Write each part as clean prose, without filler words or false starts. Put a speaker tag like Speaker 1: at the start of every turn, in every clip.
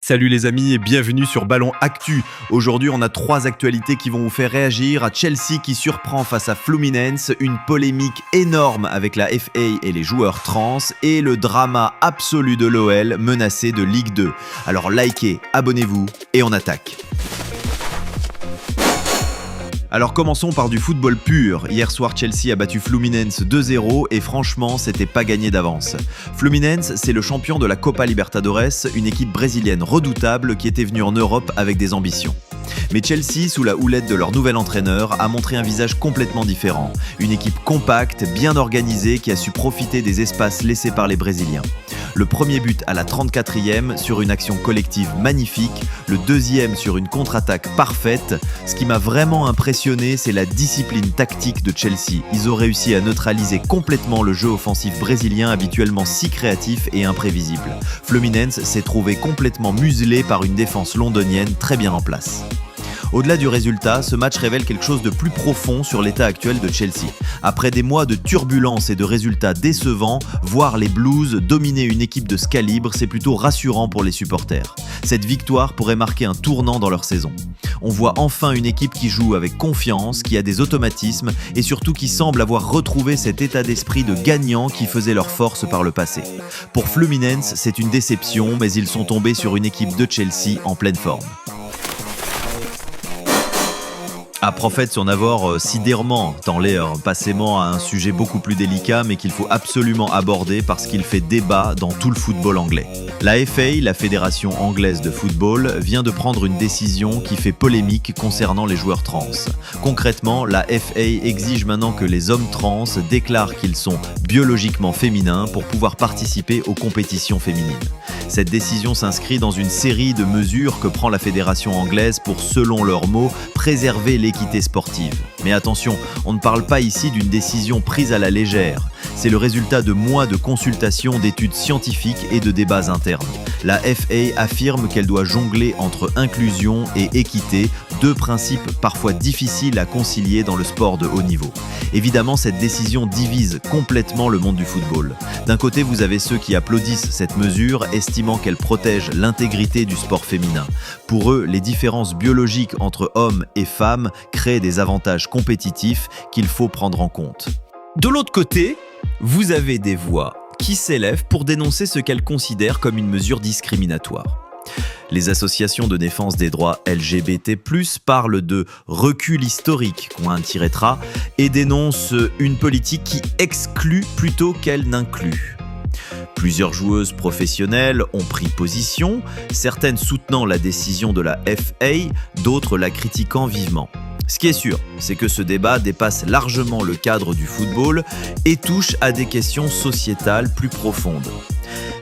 Speaker 1: Salut les amis et bienvenue sur Ballon Actu. Aujourd'hui, on a 3 actualités qui vont vous faire réagir. À Chelsea qui surprend face à Fluminense, une polémique énorme avec la FA et les joueurs trans et le drama absolu de l'OL menacé de Ligue 2. Alors likez, abonnez-vous et on attaque. Alors commençons par du football pur. Hier soir, Chelsea a battu Fluminense 2-0 et franchement, c'était pas gagné d'avance. Fluminense, c'est le champion de la Copa Libertadores, une équipe brésilienne redoutable qui était venue en Europe avec des ambitions. Mais Chelsea, sous la houlette de leur nouvel entraîneur, a montré un visage complètement différent. Une équipe compacte, bien organisée, qui a su profiter des espaces laissés par les Brésiliens. Le premier but à la 34e sur une action collective magnifique, le deuxième sur une contre-attaque parfaite. Ce qui m'a vraiment impressionné, c'est la discipline tactique de Chelsea. Ils ont réussi à neutraliser complètement le jeu offensif brésilien habituellement si créatif et imprévisible. Fluminense s'est trouvé complètement muselé par une défense londonienne très bien en place. Au-delà du résultat, ce match révèle quelque chose de plus profond sur l'état actuel de Chelsea. Après des mois de turbulences et de résultats décevants, voir les Blues dominer une équipe de ce calibre, c'est plutôt rassurant pour les supporters. Cette victoire pourrait marquer un tournant dans leur saison. On voit enfin une équipe qui joue avec confiance, qui a des automatismes et surtout qui semble avoir retrouvé cet état d'esprit de gagnant qui faisait leur force par le passé. Pour Fluminense, c'est une déception, mais ils sont tombés sur une équipe de Chelsea en pleine forme. À Prophet son avoir sidérement tend l'air passément à un sujet beaucoup plus délicat mais qu'il faut absolument aborder parce qu'il fait débat dans tout le football anglais. La FA, la Fédération anglaise de football, vient de prendre une décision qui fait polémique concernant les joueurs trans. Concrètement, la FA exige maintenant que les hommes trans déclarent qu'ils sont biologiquement féminins pour pouvoir participer aux compétitions féminines. Cette décision s'inscrit dans une série de mesures que prend la Fédération anglaise pour, selon leurs mots, préserver l'équité sportive. Mais attention, on ne parle pas ici d'une décision prise à la légère. C'est le résultat de mois de consultations, d'études scientifiques et de débats internes. La FA affirme qu'elle doit jongler entre inclusion et équité, deux principes parfois difficiles à concilier dans le sport de haut niveau. Évidemment, cette décision divise complètement le monde du football. D'un côté, vous avez ceux qui applaudissent cette mesure, estimant qu'elle protège l'intégrité du sport féminin. Pour eux, les différences biologiques entre hommes et femmes créent des avantages compétitifs qu'il faut prendre en compte. De l'autre côté, vous avez des voix qui s'élèvent pour dénoncer ce qu'elles considèrent comme une mesure discriminatoire. Les associations de défense des droits LGBT+, parlent de recul historique, _, et dénoncent une politique qui exclut plutôt qu'elle n'inclut. Plusieurs joueuses professionnelles ont pris position, certaines soutenant la décision de la FA, d'autres la critiquant vivement. Ce qui est sûr, c'est que ce débat dépasse largement le cadre du football et touche à des questions sociétales plus profondes.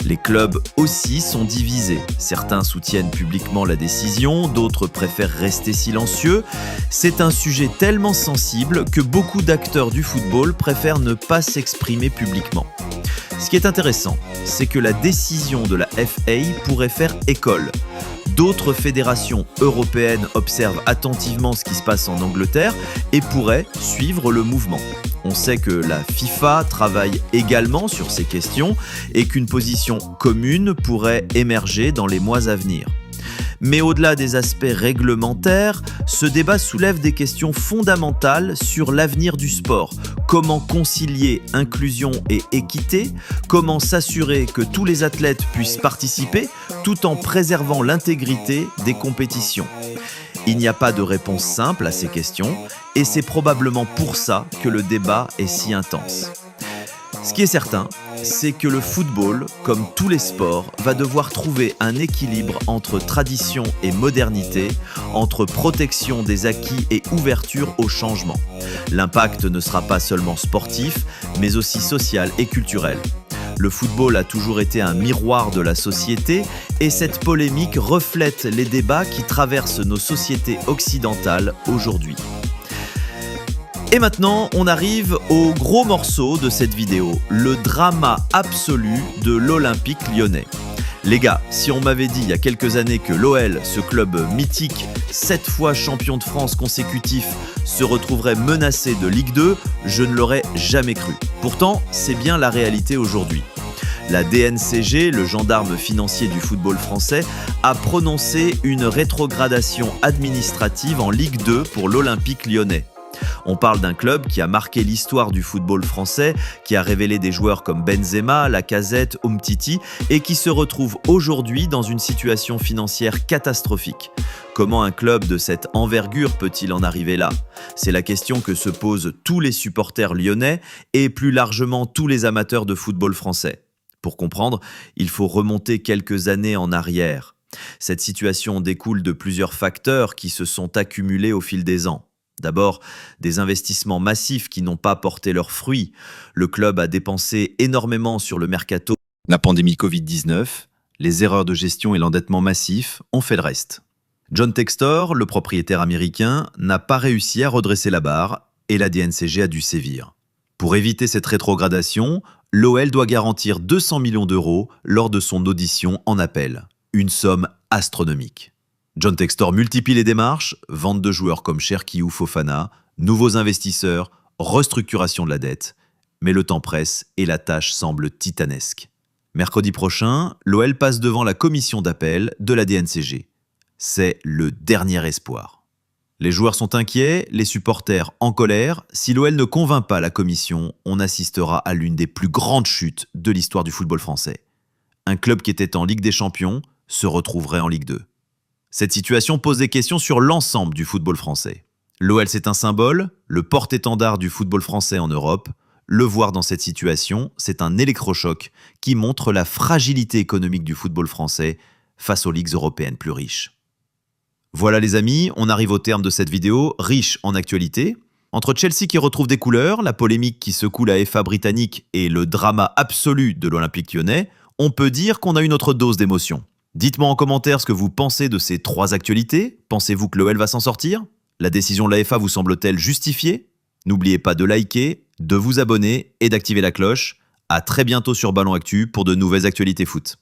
Speaker 1: Les clubs aussi sont divisés. Certains soutiennent publiquement la décision, d'autres préfèrent rester silencieux. C'est un sujet tellement sensible que beaucoup d'acteurs du football préfèrent ne pas s'exprimer publiquement. Ce qui est intéressant, c'est que la décision de la FA pourrait faire école. D'autres fédérations européennes observent attentivement ce qui se passe en Angleterre et pourraient suivre le mouvement. On sait que la FIFA travaille également sur ces questions et qu'une position commune pourrait émerger dans les mois à venir. Mais au-delà des aspects réglementaires, ce débat soulève des questions fondamentales sur l'avenir du sport. Comment concilier inclusion et équité? Comment s'assurer que tous les athlètes puissent participer tout en préservant l'intégrité des compétitions? Il n'y a pas de réponse simple à ces questions et c'est probablement pour ça que le débat est si intense. Ce qui est certain, c'est que le football, comme tous les sports, va devoir trouver un équilibre entre tradition et modernité, entre protection des acquis et ouverture au changement. L'impact ne sera pas seulement sportif, mais aussi social et culturel. Le football a toujours été un miroir de la société et cette polémique reflète les débats qui traversent nos sociétés occidentales aujourd'hui. Et maintenant, on arrive au gros morceau de cette vidéo, le drama absolu de l'Olympique lyonnais. Les gars, si on m'avait dit il y a quelques années que l'OL, ce club mythique, 7 fois champion de France consécutif, se retrouverait menacé de Ligue 2, je ne l'aurais jamais cru. Pourtant, c'est bien la réalité aujourd'hui. La DNCG, le gendarme financier du football français, a prononcé une rétrogradation administrative en Ligue 2 pour l'Olympique lyonnais. On parle d'un club qui a marqué l'histoire du football français, qui a révélé des joueurs comme Benzema, Lacazette, Umtiti et qui se retrouve aujourd'hui dans une situation financière catastrophique. Comment un club de cette envergure peut-il en arriver là ? C'est la question que se posent tous les supporters lyonnais et plus largement tous les amateurs de football français. Pour comprendre, il faut remonter quelques années en arrière. Cette situation découle de plusieurs facteurs qui se sont accumulés au fil des ans. D'abord, des investissements massifs qui n'ont pas porté leurs fruits. Le club a dépensé énormément sur le mercato. La pandémie Covid-19, les erreurs de gestion et l'endettement massif ont fait le reste. John Textor, le propriétaire américain, n'a pas réussi à redresser la barre et la DNCG a dû sévir. Pour éviter cette rétrogradation, l'OL doit garantir 200 millions d'euros lors de son audition en appel. Une somme astronomique. John Textor multiplie les démarches, vente de joueurs comme Cherki ou Fofana, nouveaux investisseurs, restructuration de la dette. Mais le temps presse et la tâche semble titanesque. Mercredi prochain, l'OL passe devant la commission d'appel de la DNCG. C'est le dernier espoir. Les joueurs sont inquiets, les supporters en colère. Si l'OL ne convainc pas la commission, on assistera à l'une des plus grandes chutes de l'histoire du football français. Un club qui était en Ligue des Champions se retrouverait en Ligue 2. Cette situation pose des questions sur l'ensemble du football français. L'OL, c'est un symbole, le porte-étendard du football français en Europe. Le voir dans cette situation, c'est un électrochoc qui montre la fragilité économique du football français face aux ligues européennes plus riches. Voilà les amis, on arrive au terme de cette vidéo, riche en actualité. Entre Chelsea qui retrouve des couleurs, la polémique qui secoue la FA britannique et le drama absolu de l'Olympique lyonnais, on peut dire qu'on a une autre dose d'émotion. Dites-moi en commentaire ce que vous pensez de ces trois actualités. Pensez-vous que l'OL va s'en sortir ? La décision de la FA vous semble-t-elle justifiée ? N'oubliez pas de liker, de vous abonner et d'activer la cloche. À très bientôt sur Ballon Actu pour de nouvelles actualités foot.